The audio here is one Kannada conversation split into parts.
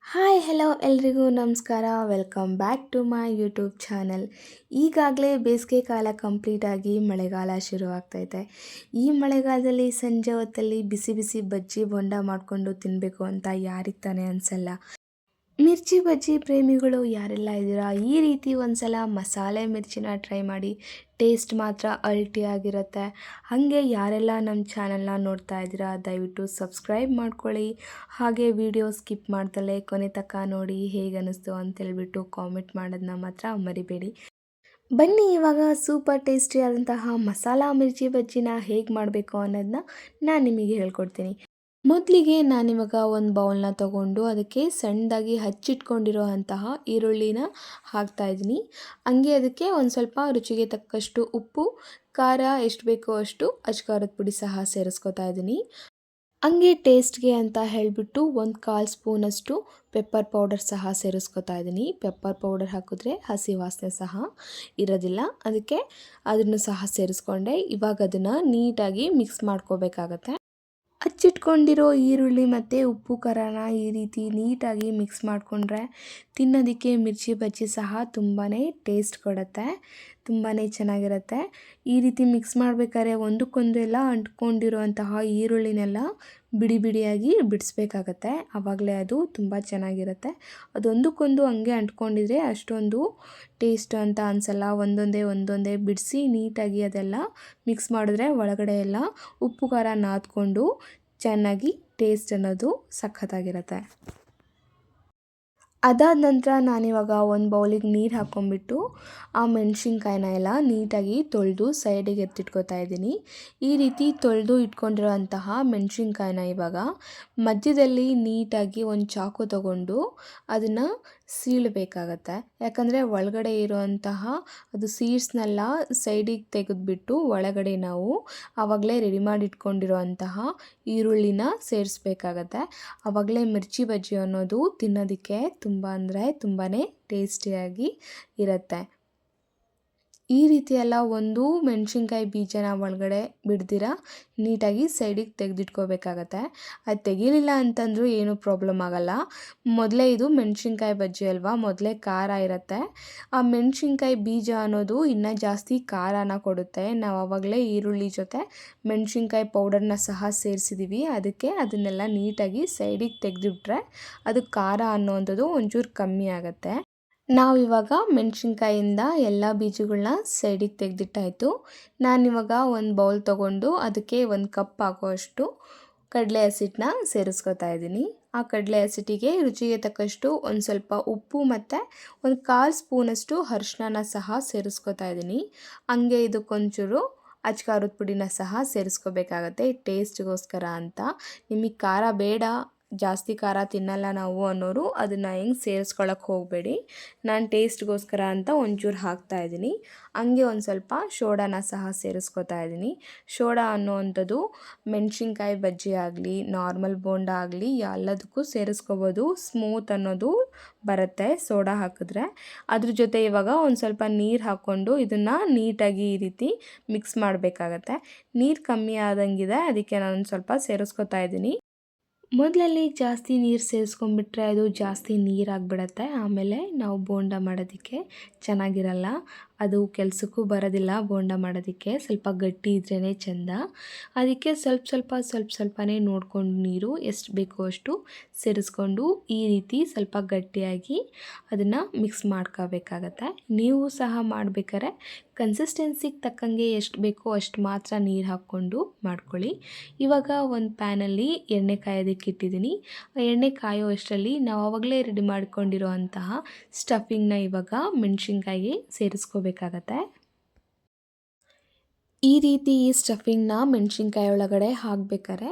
ಹಾಯ್ ಹಲೋ ಎಲ್ರಿಗೂ ನಮಸ್ಕಾರ. Welcome back to my YouTube channel. ಈಗಾಗಲೇ ಬೇಸಿಗೆ ಕಾಲ ಕಂಪ್ಲೀಟಾಗಿ ಮಳೆಗಾಲ ಶುರುವಾಗ್ತೈತೆ. ಈ ಮಳೆಗಾಲದಲ್ಲಿ ಸಂಜೆ ಹೊತ್ತಲ್ಲಿ ಬಿಸಿ ಬಿಸಿ ಬಜ್ಜಿ ಬೋಂಡ ಮಾಡಿಕೊಂಡು ತಿನ್ನಬೇಕು ಅಂತ ಯಾರಿಗೆ ತಾನೇ ಅನಿಸಲ್ಲ. ಮಿರ್ಚಿ ಬಜ್ಜಿ ಪ್ರೇಮಿಗಳು ಯಾರೆಲ್ಲ ಇದ್ದೀರಾ, ಈ ರೀತಿ ಒಂದು ಸಲ ಮಸಾಲೆ ಮಿರ್ಚಿನ ಟ್ರೈ ಮಾಡಿ. ಟೇಸ್ಟ್ ಮಾತ್ರ ಅಲ್ಟಿಯಾಗಿರುತ್ತೆ. ಹಾಗೆ ಯಾರೆಲ್ಲ ನಮ್ಮ ಚಾನಲ್ನ ನೋಡ್ತಾ ಇದ್ದೀರಾ ದಯವಿಟ್ಟು ಸಬ್ಸ್ಕ್ರೈಬ್ ಮಾಡ್ಕೊಳ್ಳಿ. ಹಾಗೆ ವಿಡಿಯೋ ಸ್ಕಿಪ್ ಮಾಡ್ದಲೇ ಕೊನೆ ತನಕ ನೋಡಿ ಹೇಗೆ ಅನ್ನಿಸ್ತು ಅಂತೇಳ್ಬಿಟ್ಟು ಕಾಮೆಂಟ್ ಮಾಡೋದನ್ನ ಮಾತ್ರ ಮರಿಬೇಡಿ. ಬನ್ನಿ ಇವಾಗ ಸೂಪರ್ ಟೇಸ್ಟಿಯಾದಂತಹ ಮಸಾಲ ಮಿರ್ಚಿ ಬಜ್ಜಿನ ಹೇಗೆ ಮಾಡಬೇಕು ಅನ್ನೋದನ್ನ ನಾನು ನಿಮಗೆ ಹೇಳ್ಕೊಡ್ತೀನಿ. ಮೊದಲಿಗೆ ನಾನಿವಾಗ ಒಂದು ಬೌಲ್ನ ತೊಗೊಂಡು ಅದಕ್ಕೆ ಸಣ್ಣದಾಗಿ ಹಚ್ಚಿಟ್ಕೊಂಡಿರೋ ಅಂತಹ ಈರುಳ್ಳಿನ ಹಾಕ್ತಾಯಿದ್ದೀನಿ. ಹಂಗೆ ಅದಕ್ಕೆ ಒಂದು ಸ್ವಲ್ಪ ರುಚಿಗೆ ತಕ್ಕಷ್ಟು ಉಪ್ಪು, ಖಾರ ಎಷ್ಟು ಬೇಕೋ ಅಷ್ಟು ಅಚ್ಕಾರದ ಪುಡಿ ಸಹ ಸೇರಿಸ್ಕೊತಾ ಇದ್ದೀನಿ. ಹಂಗೆ ಟೇಸ್ಟ್ಗೆ ಅಂತ ಹೇಳಿಬಿಟ್ಟು ಒಂದು 1/4 ಸ್ಪೂನಷ್ಟು ಪೆಪ್ಪರ್ ಪೌಡರ್ ಸಹ ಸೇರಿಸ್ಕೊತಾ ಇದ್ದೀನಿ. ಪೆಪ್ಪರ್ ಪೌಡರ್ ಹಾಕಿದ್ರೆ ಹಸಿ ವಾಸನೆ ಸಹ ಇರೋದಿಲ್ಲ, ಅದಕ್ಕೆ ಅದನ್ನು ಸಹ ಸೇರಿಸ್ಕೊಂಡೆ. ಇವಾಗ ಅದನ್ನು ನೀಟಾಗಿ ಮಿಕ್ಸ್ ಮಾಡ್ಕೋಬೇಕಾಗತ್ತೆ. ಹಚ್ಚಿಟ್ಕೊಂಡಿರೋ ಈರುಳ್ಳಿ ಮತ್ತು ಉಪ್ಪು ಖಾರನ ಈ ರೀತಿ ನೀಟಾಗಿ ಮಿಕ್ಸ್ ಮಾಡಿಕೊಂಡ್ರೆ ತಿನ್ನೋದಕ್ಕೆ ಮಿರ್ಚಿ ಬಜ್ಜಿ ಸಹ ತುಂಬಾ ಟೇಸ್ಟ್ ಕೊಡುತ್ತೆ, ತುಂಬಾ ಚೆನ್ನಾಗಿರುತ್ತೆ. ಈ ರೀತಿ ಮಿಕ್ಸ್ ಮಾಡಬೇಕಾದ್ರೆ ಒಂದಕ್ಕೊಂದು ಎಲ್ಲ ಅಂಟ್ಕೊಂಡಿರುವಂತಹ ಈರುಳ್ಳಿನೆಲ್ಲ ಬಿಡಿ ಬಿಡಿಯಾಗಿ ಬಿಡಿಸ್ಬೇಕಾಗತ್ತೆ. ಆವಾಗಲೇ ಅದು ತುಂಬ ಚೆನ್ನಾಗಿರುತ್ತೆ. ಅದೊಂದಕ್ಕೊಂದು ಹಂಗೆ ಅಂಟ್ಕೊಂಡಿದ್ರೆ ಅಷ್ಟೊಂದು ಟೇಸ್ಟ್ ಅಂತ ಅನಿಸಲ್ಲ. ಒಂದೊಂದೇ ಬಿಡಿಸಿ ನೀಟಾಗಿ ಅದೆಲ್ಲ ಮಿಕ್ಸ್ ಮಾಡಿದ್ರೆ ಒಳಗಡೆ ಎಲ್ಲ ಉಪ್ಪು ಖಾರ ನಾದ್ಕೊಂಡು ಚೆನ್ನಾಗಿ ಟೇಸ್ಟ್ ಅನ್ನೋದು ಸಖತ್ತಾಗಿರುತ್ತೆ. ಅದಾದ ನಂತರ ನಾನಿವಾಗ ಒಂದು ಬೌಲಿಗೆ ನೀರು ಹಾಕ್ಕೊಂಬಿಟ್ಟು ಆ ಮೆಣಸಿನ್ಕಾಯಿನ ಎಲ್ಲ ನೀಟಾಗಿ ತೊಳೆದು ಸೈಡಿಗೆ ಎತ್ತಿಟ್ಕೊತಾ ಇದ್ದೀನಿ. ಈ ರೀತಿ ತೊಳೆದು ಇಟ್ಕೊಂಡಿರೋ ಅಂತಹ ಮೆಣಸಿನ್ಕಾಯಿನ ಇವಾಗ ಮಧ್ಯದಲ್ಲಿ ನೀಟಾಗಿ ಒಂದು ಚಾಕು ತಗೊಂಡು ಅದನ್ನು ಸೀಳಬೇಕಾಗತ್ತೆ. ಯಾಕಂದರೆ ಒಳಗಡೆ ಇರೋವಂತಹ ಅದು ಸೀಡ್ಸ್ನೆಲ್ಲ ಸೈಡಿಗೆ ತೆಗೆದುಬಿಟ್ಟು ಒಳಗಡೆ ನಾವು ಆವಾಗಲೇ ರೆಡಿ ಮಾಡಿ ಇಟ್ಕೊಂಡಿರೋ ಅಂತಹ ಈರುಳ್ಳಿನ ಸೇರಿಸ್ಬೇಕಾಗತ್ತೆ. ಆವಾಗಲೇ ಮಿರ್ಚಿ ಬಜ್ಜಿ ಅನ್ನೋದು ತಿನ್ನೋದಕ್ಕೆ ತುಂಬ ಅಂದರೆ ತುಂಬಾ ಟೇಸ್ಟಿಯಾಗಿ ಇರುತ್ತೆ. ಈ ರೀತಿ ಎಲ್ಲ ಒಂದು ಮೆಣಸಿನ್ಕಾಯಿ ಬೀಜನ ಒಳಗಡೆ ಬಿಡ್ದಿರ ನೀಟಾಗಿ ಸೈಡಿಗೆ ತೆಗೆದಿಟ್ಕೋಬೇಕಾಗತ್ತೆ. ಅದು ತೆಗಿಲಿಲ್ಲ ಅಂತಂದರೂ ಏನೂ ಪ್ರಾಬ್ಲಮ್ ಆಗೋಲ್ಲ. ಮೊದಲೇ ಇದು ಮೆಣಸಿನ್ಕಾಯಿ ಬಜ್ಜಿ ಅಲ್ವಾ, ಮೊದಲೇ ಖಾರ ಇರುತ್ತೆ. ಆ ಮೆಣಸಿನ್ಕಾಯಿ ಬೀಜ ಅನ್ನೋದು ಇನ್ನೂ ಜಾಸ್ತಿ ಖಾರನ ಕೊಡುತ್ತೆ. ನಾವು ಆವಾಗಲೇ ಈರುಳ್ಳಿ ಜೊತೆ ಮೆಣಸಿನ್ಕಾಯಿ ಪೌಡರ್ನ ಸಹ ಸೇರಿಸಿದ್ದೀವಿ, ಅದಕ್ಕೆ ಅದನ್ನೆಲ್ಲ ನೀಟಾಗಿ ಸೈಡಿಗೆ ತೆಗೆದಿಟ್ರೆ ಅದು ಖಾರ ಅನ್ನೋವಂಥದ್ದು ಒಂಚೂರು ಕಮ್ಮಿ ಆಗುತ್ತೆ. ನಾವಿವಾಗ ಮೆಣಸಿನ್ಕಾಯಿಂದ ಎಲ್ಲ ಬೀಜಗಳನ್ನ ಸೈಡಿಗೆ ತೆಗೆದಿಟ್ಟಾಯಿತು. ನಾನಿವಾಗ ಒಂದು ಬೌಲ್ ತೊಗೊಂಡು ಅದಕ್ಕೆ 1 ಕಪ್ ಆಗುವಷ್ಟು ಕಡಲೆ ಹಸಿಟ್ಟನ್ನ ಸೇರಿಸ್ಕೊತಾ ಇದ್ದೀನಿ. ಆ ಕಡಲೆ ಹಸಿಟ್ಟಿಗೆ ರುಚಿಗೆ ತಕ್ಕಷ್ಟು ಒಂದು ಸ್ವಲ್ಪ ಉಪ್ಪು ಮತ್ತು ಒಂದು 1/4 ಸ್ಪೂನಷ್ಟು ಅರಿಶಿನ ಸಹ ಸೇರಿಸ್ಕೊತಾ ಇದ್ದೀನಿ. ಹಂಗೆ ಇದಕ್ಕೊಂಚೂರು ಅಚ್ಕಾರದ ಪುಡಿನ ಸಹ ಸೇರಿಸ್ಕೋಬೇಕಾಗತ್ತೆ ಟೇಸ್ಟ್ಗೋಸ್ಕರ ಅಂತ. ನಿಮಗೆ ಖಾರ ಬೇಡ, ಜಾಸ್ತಿ ಖಾರ ತಿನ್ನಲ್ಲ ನಾವು ಅನ್ನೋರು ಅದನ್ನು ಹೆಂಗೆ ಸೇರಿಸ್ಕೊಳ್ಳೋಕೆ ಹೋಗಬೇಡಿ. ನಾನು ಟೇಸ್ಟ್ಗೋಸ್ಕರ ಅಂತ ಒಂಚೂರು ಹಾಕ್ತಾಯಿದ್ದೀನಿ. ಹಂಗೆ ಒಂದು ಸ್ವಲ್ಪ ಸೋಡಾನ ಸಹ ಸೇರಿಸ್ಕೊತಾ ಇದ್ದೀನಿ. ಸೋಡಾ ಅನ್ನೋವಂಥದ್ದು ಮೆಣಸಿನ್ಕಾಯಿ ಬಜ್ಜಿ ಆಗಲಿ ನಾರ್ಮಲ್ ಬೋಂಡ ಆಗಲಿ ಎಲ್ಲದಕ್ಕೂ ಸೇರಿಸ್ಕೋಬೋದು. ಸ್ಮೂತ್ ಅನ್ನೋದು ಬರುತ್ತೆ ಸೋಡಾ ಹಾಕಿದ್ರೆ. ಅದ್ರ ಜೊತೆ ಇವಾಗ ಒಂದು ಸ್ವಲ್ಪ ನೀರು ಹಾಕ್ಕೊಂಡು ಇದನ್ನು ನೀಟಾಗಿ ಈ ರೀತಿ ಮಿಕ್ಸ್ ಮಾಡಬೇಕಾಗತ್ತೆ. ನೀರು ಕಮ್ಮಿ ಆದಂಗಿದೆ, ಅದಕ್ಕೆ ನಾನು ಸ್ವಲ್ಪ ಸೇರಿಸ್ಕೊತಾ ಇದ್ದೀನಿ. ಮೊದಲಲ್ಲಿ ಜಾಸ್ತಿ ನೀರು ಸೇರಿಸ್ಕೊಂಡ್ಬಿಟ್ರೆ ಅದು ಜಾಸ್ತಿ ನೀರಾಗಿಬಿಡತ್ತೆ, ಆಮೇಲೆ ನಾವು ಬೋಂಡ ಮಾಡೋದಕ್ಕೆ ಚೆನ್ನಾಗಿರಲ್ಲ, ಅದು ಕೆಲಸಕ್ಕೂ ಬರೋದಿಲ್ಲ. ಬೋಂಡ ಮಾಡೋದಕ್ಕೆ ಸ್ವಲ್ಪ ಗಟ್ಟಿ ಇದ್ರೇ ಚೆಂದ. ಅದಕ್ಕೆ ಸ್ವಲ್ಪನೇ ನೋಡಿಕೊಂಡು ನೀರು ಎಷ್ಟು ಬೇಕೋ ಅಷ್ಟು ಸೇರಿಸ್ಕೊಂಡು ಈ ರೀತಿ ಸ್ವಲ್ಪ ಗಟ್ಟಿಯಾಗಿ ಅದನ್ನು ಮಿಕ್ಸ್ ಮಾಡ್ಕೋಬೇಕಾಗತ್ತೆ. ನೀವು ಸಹ ಮಾಡಬೇಕಾದ್ರೆ ಕನ್ಸಿಸ್ಟೆನ್ಸಿಗೆ ತಕ್ಕಂಗೆ ಎಷ್ಟು ಬೇಕೋ ಅಷ್ಟು ಮಾತ್ರ ನೀರು ಹಾಕ್ಕೊಂಡು ಮಾಡ್ಕೊಳ್ಳಿ. ಇವಾಗ ಒಂದು ಪ್ಯಾನಲ್ಲಿ ಎಣ್ಣೆ ಕಾಯೋದಕ್ಕೆ ಇಟ್ಟಿದ್ದೀನಿ. ಎಣ್ಣೆ ಕಾಯೋ ಅಷ್ಟರಲ್ಲಿ ನಾವು ಆವಾಗಲೇ ರೆಡಿ ಮಾಡ್ಕೊಂಡಿರೋ ಅಂತಹ ಸ್ಟಫಿಂಗ್ನ ಇವಾಗ ಮೆಣಸಿನ್ಕಾಯಿಗೆ ಸೇರಿಸ್ಕೋಬೇಕಾಗತ್ತೆ. ಈ ರೀತಿ ಈ ಸ್ಟಫಿಂಗ್ನ ಮೆಣಸಿನ್ಕಾಯಿ ಒಳಗಡೆ ಹಾಕಬೇಕಾದ್ರೆ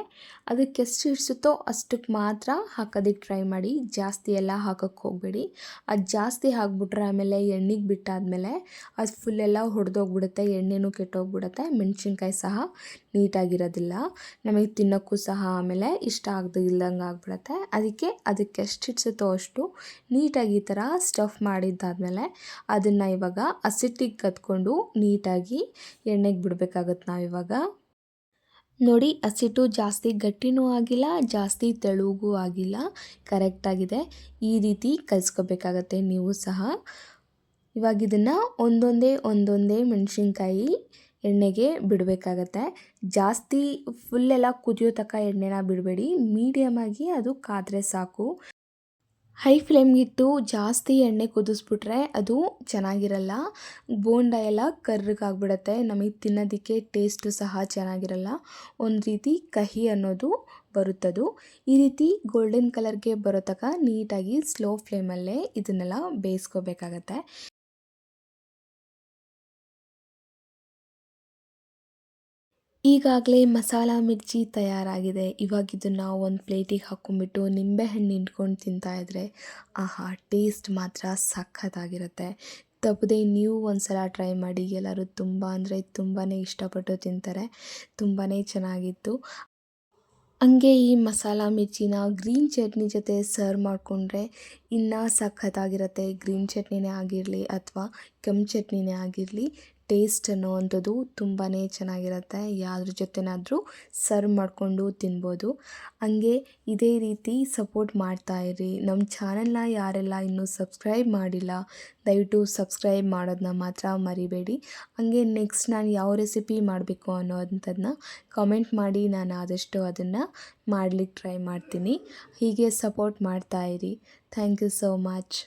ಅದಕ್ಕೆ ಎಷ್ಟು ಹಿಡಿಸುತ್ತೋ ಅಷ್ಟಕ್ಕೆ ಮಾತ್ರ ಹಾಕೋದಕ್ಕೆ ಟ್ರೈ ಮಾಡಿ, ಜಾಸ್ತಿ ಎಲ್ಲ ಹಾಕೋಕ್ಕೆ ಹೋಗಬೇಡಿ. ಅದು ಜಾಸ್ತಿ ಹಾಕ್ಬಿಟ್ರೆ ಆಮೇಲೆ ಎಣ್ಣೆಗೆ ಬಿಟ್ಟಾದಮೇಲೆ ಅದು ಫುಲ್ಲೆಲ್ಲ ಹೊಡೆದೋಗ್ಬಿಡುತ್ತೆ, ಎಣ್ಣೆನೂ ಕೆಟ್ಟೋಗ್ಬಿಡುತ್ತೆ, ಮೆಣಸಿನ್ಕಾಯಿ ಸಹ ನೀಟಾಗಿರೋದಿಲ್ಲ, ನಮಗೆ ತಿನ್ನೋಕ್ಕೂ ಸಹ ಆಮೇಲೆ ಇಷ್ಟ ಇಲ್ದಂಗೆ ಆಗಿಬಿಡುತ್ತೆ. ಅದಕ್ಕೆ ಎಷ್ಟು ಹಿಡಿಸುತ್ತೋ ಅಷ್ಟು ನೀಟಾಗಿ ಈ ಥರ ಸ್ಟಫ್ ಮಾಡಿದ್ದಾದಮೇಲೆ ಅದನ್ನು ಇವಾಗ ಹಸಿಟ್ಟಿಗೆ ಕದ್ಕೊಂಡು ನೀಟಾಗಿ ಎಣ್ಣೆಗೆ ಬಿಡಬೇಕಾಗತ್ತೆ ನಾವಿವಾಗ. ನೋಡಿ ಹಸಿಟ್ಟು ಜಾಸ್ತಿ ಗಟ್ಟಿನೂ ಆಗಿಲ್ಲ, ಜಾಸ್ತಿ ತೆಳುಗೂ ಆಗಿಲ್ಲ, ಕರೆಕ್ಟಾಗಿದೆ. ಈ ರೀತಿ ಕಲಿಸ್ಕೋಬೇಕಾಗತ್ತೆ ನೀವು ಸಹ. ಇವಾಗ ಇದನ್ನು ಒಂದೊಂದೇ ಮೆಣಸಿನ್ಕಾಯಿ ಎಣ್ಣೆಗೆ ಬಿಡಬೇಕಾಗತ್ತೆ. ಜಾಸ್ತಿ ಫುಲ್ಲೆಲ್ಲ ಕುದಿಯೋ ತನಕ ಎಣ್ಣೆನ ಬಿಡಬೇಡಿ, ಮೀಡಿಯಮಾಗಿ ಅದು ಕಾದರೆ ಸಾಕು. ಹೈ ಫ್ಲೇಮ್ಗಿಟ್ಟು ಜಾಸ್ತಿ ಎಣ್ಣೆ ಕುದಿಸ್ಬಿಟ್ರೆ ಅದು ಚೆನ್ನಾಗಿರಲ್ಲ, ಬೋಂಡ ಎಲ್ಲ ಕರ್ರಗಾಗ್ಬಿಡತ್ತೆ, ನಮಗೆ ತಿನ್ನೋದಕ್ಕೆ ಟೇಸ್ಟು ಸಹ ಚೆನ್ನಾಗಿರಲ್ಲ, ಒಂದು ರೀತಿ ಕಹಿ ಅನ್ನೋದು ಬರುತ್ತದು. ಈ ರೀತಿ ಗೋಲ್ಡನ್ ಕಲರ್ಗೆ ಬರೋ ತನಕ ನೀಟಾಗಿ ಸ್ಲೋ ಫ್ಲೇಮಲ್ಲೇ ಇದನ್ನೆಲ್ಲ ಬೇಯಿಸ್ಕೋಬೇಕಾಗತ್ತೆ. ಈಗಾಗಲೇ ಮಸಾಲ ಮಿರ್ಚಿ ತಯಾರಾಗಿದೆ. ಇವಾಗ ಇದನ್ನು ಒಂದು ಪ್ಲೇಟಿಗೆ ಹಾಕ್ಕೊಂಬಿಟ್ಟು ನಿಂಬೆಹಣ್ಣು ಹಿಂಡ್ಕೊಂಡು ತಿಂತಾಯಿದ್ರೆ ಆಹಾ, ಟೇಸ್ಟ್ ಮಾತ್ರ ಸಖತ್ತಾಗಿರುತ್ತೆ. ತಪ್ಪದೆ ನೀವು ಒಂದು ಸಲ ಟ್ರೈ ಮಾಡಿ. ಎಲ್ಲರೂ ತುಂಬ ಅಂದರೆ ತುಂಬಾ ಇಷ್ಟಪಟ್ಟು ತಿಂತಾರೆ. ತುಂಬಾ ಚೆನ್ನಾಗಿತ್ತು. ಹಂಗೆ ಈ ಮಸಾಲ ಮಿರ್ಚಿನ ಗ್ರೀನ್ ಚಟ್ನಿ ಜೊತೆ ಸರ್ವ್ ಮಾಡಿಕೊಂಡ್ರೆ ಇನ್ನೂ ಸಖತ್ತಾಗಿರುತ್ತೆ. ಗ್ರೀನ್ ಚಟ್ನಿನೇ ಆಗಿರಲಿ ಅಥವಾ ಕೆಂಪು ಚಟ್ನಿನೇ ಆಗಿರಲಿ, ಟೇಸ್ಟ್ ಅನ್ನೋವಂಥದ್ದು ತುಂಬಾ ಚೆನ್ನಾಗಿರುತ್ತೆ. ಯಾವ್ದ್ರ ಜೊತೆನಾದರೂ ಸರ್ವ್ ಮಾಡಿಕೊಂಡು ತಿನ್ಬೋದು. ಹಂಗೆ ಇದೇ ರೀತಿ ಸಪೋರ್ಟ್ ಮಾಡ್ತಾಯಿರಿ. ನಮ್ಮ ಚಾನಲ್ನ ಯಾರೆಲ್ಲ ಇನ್ನೂ ಸಬ್ಸ್ಕ್ರೈಬ್ ಮಾಡಿಲ್ಲ, ದಯವಿಟ್ಟು ಸಬ್ಸ್ಕ್ರೈಬ್ ಮಾಡೋದನ್ನ ಮಾತ್ರ ಮರಿಬೇಡಿ. ಹಂಗೆ ನೆಕ್ಸ್ಟ್ ನಾನು ಯಾವ ರೆಸಿಪಿ ಮಾಡಬೇಕು ಅನ್ನೋವಂಥದ್ದನ್ನ ಕಾಮೆಂಟ್ ಮಾಡಿ, ನಾನು ಆದಷ್ಟು ಅದನ್ನು ಮಾಡಲಿಕ್ಕೆ ಟ್ರೈ ಮಾಡ್ತೀನಿ. ಹೀಗೆ ಸಪೋರ್ಟ್ ಮಾಡ್ತಾಯಿರಿ. Thank you so much.